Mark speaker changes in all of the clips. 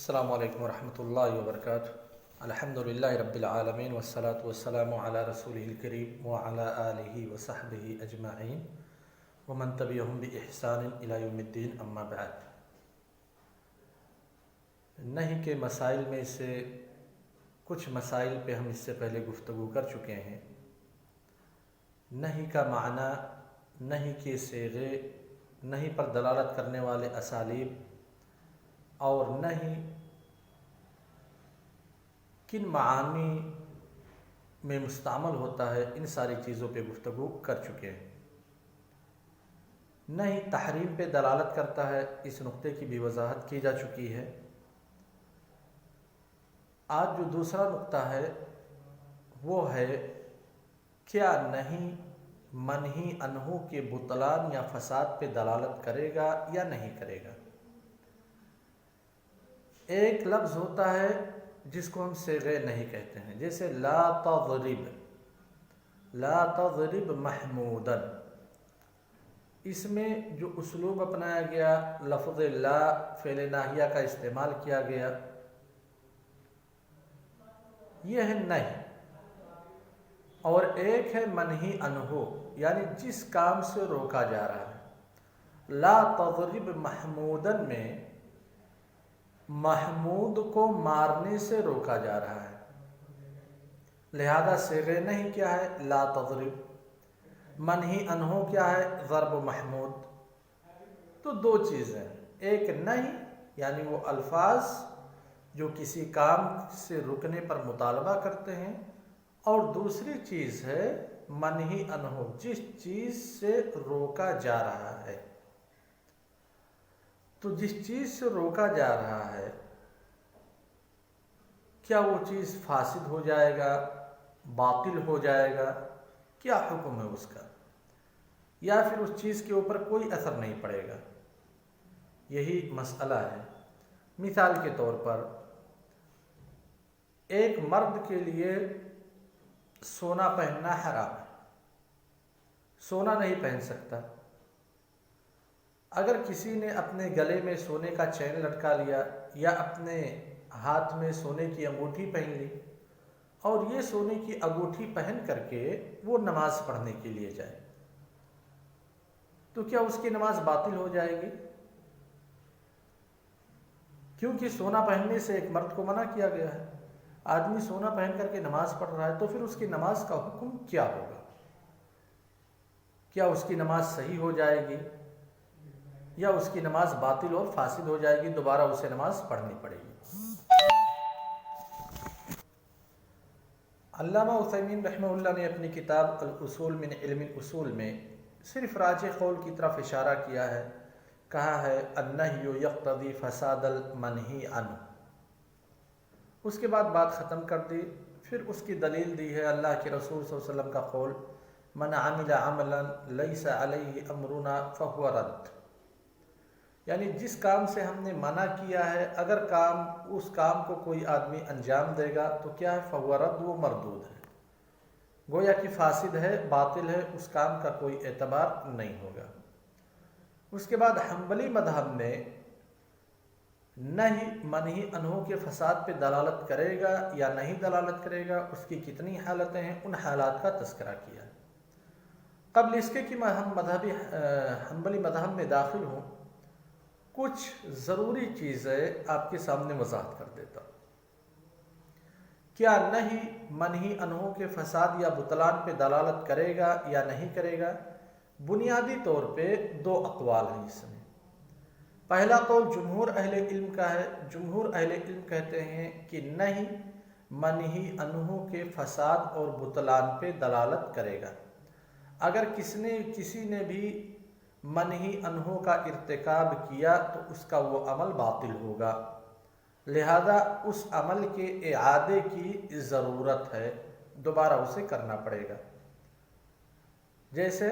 Speaker 1: السلام علیکم ورحمۃ اللہ وبرکاتہ۔ الحمد للہ رب العالمین والصلاة والسلام علی رسولہ الکریم وعلی آلہ وصحبہ اجمعین ومن تبعہم بإحسان الی یوم الدین، اما بعد۔ نہیں کے مسائل میں سے کچھ مسائل پہ ہم اس سے پہلے گفتگو کر چکے ہیں۔ نہیں کا معنی، نہیں کے صیغے، نہیں پر دلالت کرنے والے اسالیب اور نہیں کن معانی میں مستعمل ہوتا ہے، ان ساری چیزوں پہ گفتگو کر چکے ہیں۔ نہیں تحریم پہ دلالت کرتا ہے، اس نقطے کی بھی وضاحت کی جا چکی ہے۔ آج جو دوسرا نقطہ ہے وہ ہے کیا نہیں منہی عنہ کے بطلان یا فساد پہ دلالت کرے گا یا نہیں کرے گا۔ ایک لفظ ہوتا ہے جس کو ہم صیغے نہیں کہتے ہیں، جیسے لا تضرب، لا تضرب محمودا۔ اس میں جو اسلوب اپنایا گیا، لفظ لا فعل ناہیہ کا استعمال کیا گیا، یہ ہے نہیں۔ اور ایک ہے منہی عنہ، یعنی جس کام سے روکا جا رہا ہے۔ لا تضرب محمودا میں محمود کو مارنے سے روکا جا رہا ہے، لہذا صیغہ نہیں کیا ہے؟ لا تضرب۔ منہی عنہ کیا ہے؟ ضرب محمود۔ تو دو چیزیں، ایک نہیں یعنی وہ الفاظ جو کسی کام سے رکنے پر مطالبہ کرتے ہیں، اور دوسری چیز ہے منہی عنہ، جس چیز سے روکا جا رہا ہے۔ تو جس چیز سے روکا جا رہا ہے، کیا وہ چیز فاسد ہو جائے گا، باطل ہو جائے گا؟ کیا حکم ہے اس کا؟ یا پھر اس چیز کے اوپر کوئی اثر نہیں پڑے گا؟ یہی مسئلہ ہے۔ مثال کے طور پر ایک مرد کے لیے سونا پہننا حرام ہے، سونا نہیں پہن سکتا۔ اگر کسی نے اپنے گلے میں سونے کا چین لٹکا لیا یا اپنے ہاتھ میں سونے کی انگوٹھی پہن لی اور یہ سونے کی انگوٹھی پہن کر کے وہ نماز پڑھنے کے لیے جائے، تو کیا اس کی نماز باطل ہو جائے گی؟ کیونکہ سونا پہننے سے ایک مرد کو منع کیا گیا ہے۔ آدمی سونا پہن کر کے نماز پڑھ رہا ہے تو پھر اس کی نماز کا حکم کیا ہوگا؟ کیا اس کی نماز صحیح ہو جائے گی یا اس کی نماز باطل اور فاسد ہو جائے گی، دوبارہ اسے نماز پڑھنی پڑے گی؟ علامہ عثیمین رحمہ اللہ نے اپنی کتاب الاصول من علم الاصول میں صرف راجح قول کی طرف اشارہ کیا ہے، کہا ہے النہی یقتضی فساد المنہی عنہ۔ اس کے بعد بات ختم کر دی، پھر اس کی دلیل دی ہے اللہ کے رسول صلی اللہ علیہ وسلم کا قول من عمل عملا لیس علیہ امرنا فہو رد، یعنی جس کام سے ہم نے منع کیا ہے اگر اس کام کو کوئی آدمی انجام دے گا تو کیا ہے؟ فہو رد، وہ مردود ہے، گویا کہ فاسد ہے، باطل ہے، اس کام کا کوئی اعتبار نہیں ہوگا۔ اس کے بعد حنبلی مذہب میں نہیں منہی عنہ کے فساد پہ دلالت کرے گا یا نہیں دلالت کرے گا، اس کی کتنی حالتیں ہیں، ان حالات کا تذکرہ کیا۔ قبل اس کے کہ میں حنبلی مذہب میں داخل ہوں، کچھ ضروری چیزیں آپ کے سامنے وضاحت کر دیتا ہوں۔ کیا نہیں منہی عنہ کے فساد یا بطلان پہ دلالت کرے گا یا نہیں کرے گا؟ بنیادی طور پہ دو اقوال ہیں اس میں۔ پہلا قول جمہور اہل علم کا ہے۔ جمہور اہل علم کہتے ہیں کہ نہیں منہی عنہ کے فساد اور بطلان پہ دلالت کرے گا۔ اگر کسی نے بھی منہی عنہ کا ارتکاب کیا تو اس کا وہ عمل باطل ہوگا، لہذا اس عمل کے اعادے کی ضرورت ہے، دوبارہ اسے کرنا پڑے گا۔ جیسے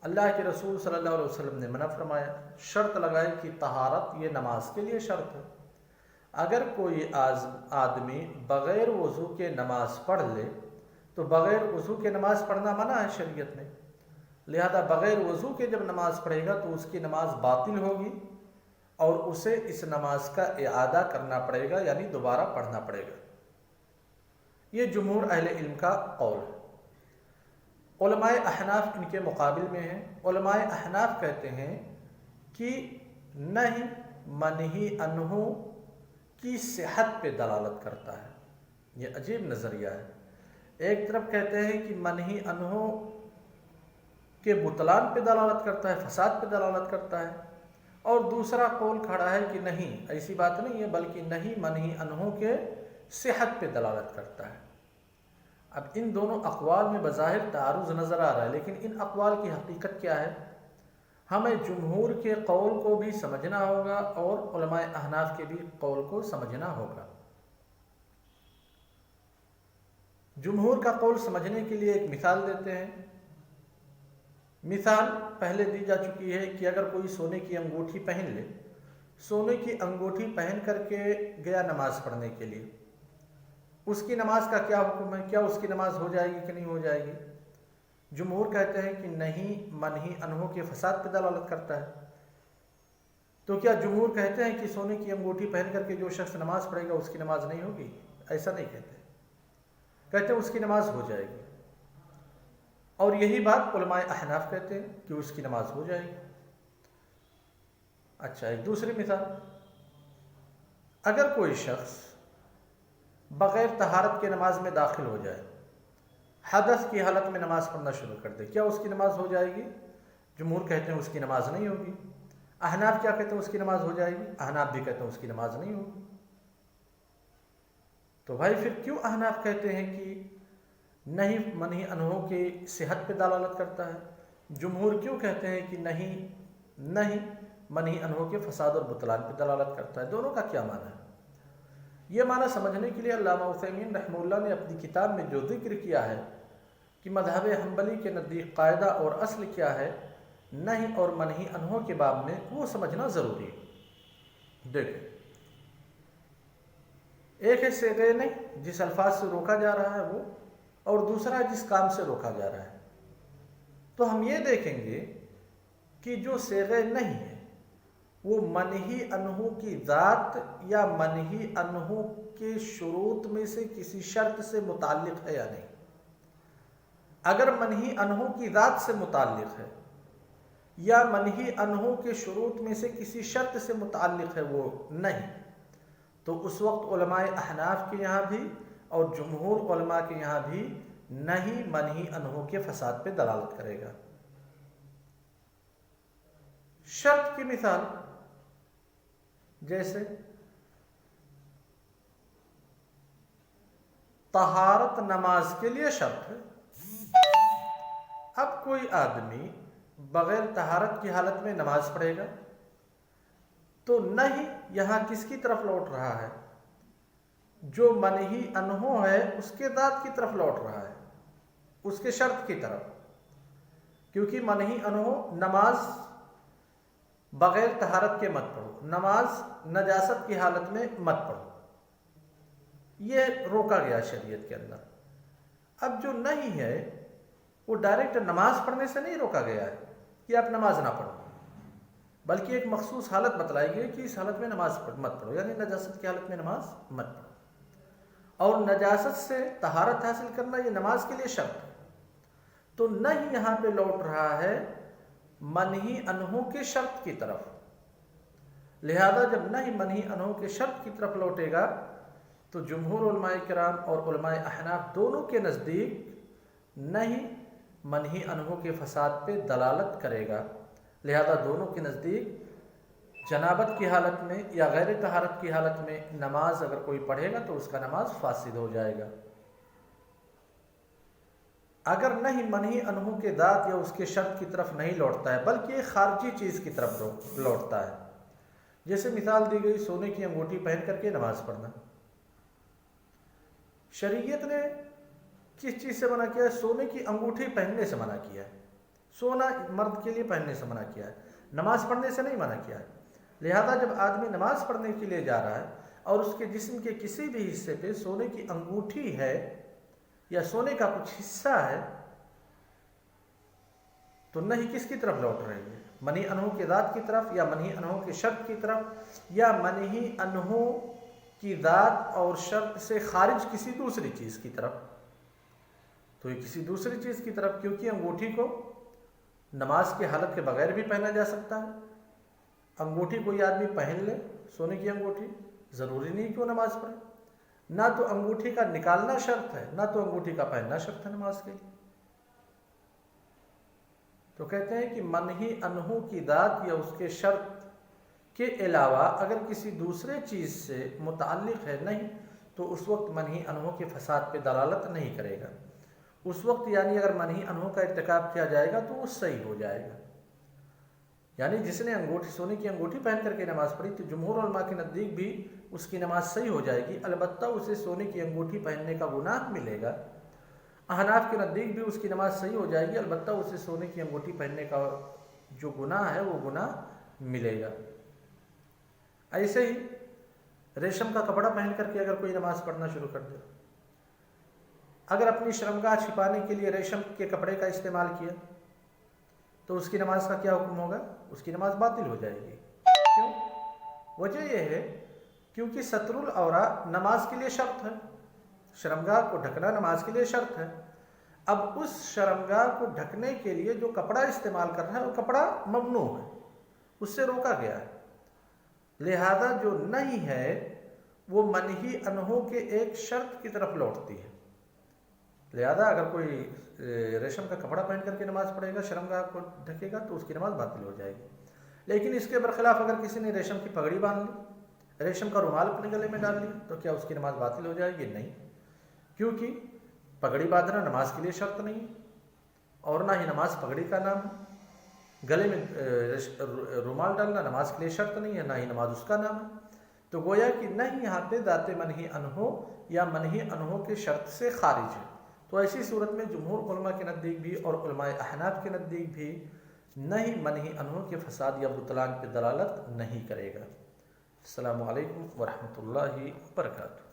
Speaker 1: اللہ کے رسول صلی اللہ علیہ وسلم نے منع فرمایا، شرط لگائی کہ طہارت یہ نماز کے لیے شرط ہے۔ اگر کوئی آدمی بغیر وضو کے نماز پڑھ لے تو بغیر وضو کے نماز پڑھنا منع ہے شریعت میں، لہذا بغیر وضو کے جب نماز پڑھے گا تو اس کی نماز باطل ہوگی اور اسے اس نماز کا اعادہ کرنا پڑے گا، یعنی دوبارہ پڑھنا پڑے گا۔ یہ جمہور اہل علم کا قول ہے۔ علماء احناف ان کے مقابل میں ہیں۔ علماء احناف کہتے ہیں کہ نہیں، منہی عنہ کی صحت پہ دلالت کرتا ہے۔ یہ عجیب نظریہ ہے۔ ایک طرف کہتے ہیں کہ منہی عنہ کے بطلان پہ دلالت کرتا ہے، فساد پہ دلالت کرتا ہے، اور دوسرا قول کھڑا ہے کہ نہیں، ایسی بات نہیں ہے، بلکہ نہیں، منہی عنہ کے صحت پہ دلالت کرتا ہے۔ اب ان دونوں اقوال میں بظاہر تعارض نظر آ رہا ہے، لیکن ان اقوال کی حقیقت کیا ہے؟ ہمیں جمہور کے قول کو بھی سمجھنا ہوگا اور علماء احناف کے بھی قول کو سمجھنا ہوگا۔ جمہور کا قول سمجھنے کے لیے ایک مثال دیتے ہیں۔ مثال پہلے دی جا چکی ہے کہ اگر کوئی سونے کی انگوٹھی پہن لے، سونے کی انگوٹھی پہن کر کے گیا نماز پڑھنے کے لیے، اس کی نماز کا کیا حکم ہے؟ کیا اس کی نماز ہو جائے گی کہ نہیں ہو جائے گی؟ جمہور کہتے ہیں کہ نہیں، منہی عنہ کے فساد پہ دلالت کرتا ہے۔ تو کیا جمہور کہتے ہیں کہ سونے کی انگوٹھی پہن کر کے جو شخص نماز پڑھے گا اس کی نماز نہیں ہوگی؟ ایسا نہیں کہتے، کہتے ہیں اس کی نماز ہو جائے گی۔ اور یہی بات علماء احناف کہتے ہیں کہ اس کی نماز ہو جائے گی۔ اچھا، ایک دوسری مثال، اگر کوئی شخص بغیر طہارت کے نماز میں داخل ہو جائے، حدث کی حالت میں نماز پڑھنا شروع کر دے، کیا اس کی نماز ہو جائے گی؟ جمہور کہتے ہیں اس کی نماز نہیں ہوگی۔ احناف کیا کہتے ہیں؟ اس کی نماز ہو جائے گی۔ احناف بھی کہتے ہیں اس کی نماز نہیں ہوگی۔ تو بھائی پھر کیوں احناف کہتے ہیں کہ نہیں، منہی عنہ کی صحت پہ دلالت کرتا ہے؟ جمہور کیوں کہتے ہیں کہ نہیں، منہی عنہ کے فساد اور بطلان پہ دلالت کرتا ہے؟ دونوں کا کیا معنی ہے؟ یہ معنی سمجھنے کے لیے علامہ عثیمین رحمہ اللہ نے اپنی کتاب میں جو ذکر کیا ہے کہ مذہب حنبلی کے نزدیک قاعدہ اور اصل کیا ہے نہیں اور منہی عنہ کے باب میں، وہ سمجھنا ضروری ہے۔ دیکھیں، ایک ہے صیغہ نہیں، جس الفاظ سے روکا جا رہا ہے وہ، اور دوسرا ہے جس کام سے روکا جا رہا ہے۔ تو ہم یہ دیکھیں گے کہ جو صیغہ نہیں ہے وہ منہی عنہ کی ذات یا منہی عنہ کے شروط میں سے کسی شرط سے متعلق ہے یا نہیں۔ اگر منہی عنہ کی ذات سے متعلق ہے یا منہی عنہ کے شروط میں سے کسی شرط سے متعلق ہے وہ نہیں، تو اس وقت علماء احناف کے یہاں بھی اور جمہور علماء کے یہاں بھی نہیں، منہی عنہ کے فساد پہ دلالت کرے گا۔ شرط کی مثال، جیسے طہارت نماز کے لیے شرط ہے۔ اب کوئی آدمی بغیر طہارت کی حالت میں نماز پڑھے گا تو نہیں یہاں کس کی طرف لوٹ رہا ہے؟ جو منہی عنہ ہے اس کے ذات کی طرف لوٹ رہا ہے، اس کے شرط کی طرف، کیونکہ منہی عنہ نماز بغیر طہارت کے مت پڑھو، نماز نجاست کی حالت میں مت پڑھو، یہ روکا گیا شریعت کے اندر۔ اب جو نہیں ہے وہ ڈائریکٹ نماز پڑھنے سے نہیں روکا گیا ہے کہ آپ نماز نہ پڑھو، بلکہ ایک مخصوص حالت بتلائی گئی کہ اس حالت میں نماز مت پڑھو، یعنی نجاست کی حالت میں نماز مت پڑھو۔ اور نجاست سے طہارت حاصل کرنا یہ نماز کے لیے شرط ہے۔ تو نہیں یہاں پہ لوٹ رہا ہے منہی عنہ کے شرط کی طرف، لہذا جب نہیں منہی عنہ کے شرط کی طرف لوٹے گا تو جمہور علماء کرام اور علماء احناف دونوں کے نزدیک نہیں منہی عنہ کے فساد پہ دلالت کرے گا، لہذا دونوں کے نزدیک جنابت کی حالت میں یا غیر طہارت کی حالت میں نماز اگر کوئی پڑھے گا تو اس کا نماز فاسد ہو جائے گا۔ اگر نہیں منہی عنہ کے ذات یا اس کے شرط کی طرف نہیں لوٹتا ہے بلکہ ایک خارجی چیز کی طرف لوٹتا ہے، جیسے مثال دی گئی سونے کی انگوٹھی پہن کر کے نماز پڑھنا، شریعت نے کس چیز سے منع کیا ہے؟ سونے کی انگوٹھی پہننے سے منع کیا ہے، سونا مرد کے لیے پہننے سے منع کیا ہے، نماز پڑھنے سے نہیں منع کیا ہے۔ لہذا جب آدمی نماز پڑھنے کے لیے جا رہا ہے اور اس کے جسم کے کسی بھی حصے پہ سونے کی انگوٹھی ہے یا سونے کا کچھ حصہ ہے تو نہیں کس کی طرف لوٹ رہی ہے؟ منہی عنہ کی ذات کی طرف یا منہی عنہ کی شرط کی طرف یا منہی عنہ کی ذات اور شرط سے خارج کسی دوسری چیز کی طرف. تو یہ کسی دوسری چیز کی طرف، کیونکہ انگوٹھی کو نماز کی حالت کے بغیر بھی پہنا جا سکتا ہے. انگوٹھی کوئی آدمی پہن لے، سونے کی انگوٹھی، ضروری نہیں کہ وہ نماز پڑھے. نہ تو انگوٹھی کا نکالنا شرط ہے، نہ تو انگوٹھی کا پہننا شرط ہے نماز کے لیے. تو کہتے ہیں کہ منہی عنہ کی ذات یا اس کے شرط کے علاوہ اگر کسی دوسرے چیز سے متعلق ہے نہیں تو اس وقت منہی عنہ کے فساد پہ دلالت نہیں کرے گا. اس وقت یعنی اگر منہی عنہ کا ارتکاب کیا جائے گا تو وہ صحیح ہو جائے گا. یعنی جس نے انگوٹھی، سونے کی انگوٹھی پہن کر کے نماز پڑھی تو جمہور علماء کے نزدیک بھی اس کی نماز صحیح ہو جائے گی، البتہ اسے سونے کی انگوٹھی پہننے کا گناہ ملے گا. احناف کے نزدیک بھی اس کی نماز صحیح ہو جائے گی، البتہ اسے سونے کی انگوٹھی پہننے کا جو گناہ ہے وہ گناہ ملے گا. ایسے ہی ریشم کا کپڑا پہن کر کے اگر کوئی نماز پڑھنا شروع کر دے، اگر اپنی شرمگاہ چھپانے کے لیے ریشم کے کپڑے کا استعمال کیا تو اس کی نماز کا کیا حکم ہوگا؟ اس کی نماز باطل ہو جائے گی. کیوں؟ وجہ یہ ہے کیونکہ ستر العورہ نماز کے لیے شرط ہے، شرمگاہ کو ڈھکنا نماز کے لیے شرط ہے. اب اس شرمگاہ کو ڈھکنے کے لیے جو کپڑا استعمال کر رہا ہے وہ کپڑا ممنوع ہے، اس سے روکا گیا ہے. لہذا جو نہیں ہے وہ منہی عنہ کے ایک شرط کی طرف لوٹتی ہے. لہذا اگر کوئی ریشم کا کپڑا پہن کر کے نماز پڑھے گا، شرمگاہ کو ڈھکے گا تو اس کی نماز باطل ہو جائے گی. لیکن اس کے برخلاف اگر کسی نے ریشم کی پگڑی باندھ لی، ریشم کا رومال اپنے گلے میں ڈال لی تو کیا اس کی نماز باطل ہو جائے گی؟ نہیں، کیونکہ پگڑی باندھنا نماز کے لیے شرط نہیں ہے اور نہ ہی نماز پگڑی کا نام ہے. گلے میں رومال ڈالنا نماز کے لیے شرط نہیں ہے، نہ ہی نماز اس کا نام ہے. تو گویا کہ نہیں یہاں پہ ذات منہی عنہ یا منہی عنہ کے شرط سے خارج ہے. تو ایسی صورت میں جمہور علماء کے نزدیک بھی اور علماء احناف کے نزدیک بھی نہیں منہی عنہ کے فساد یا بطلان پہ دلالت نہیں کرے گا. السلام علیکم ورحمۃ اللہ وبرکاتہ.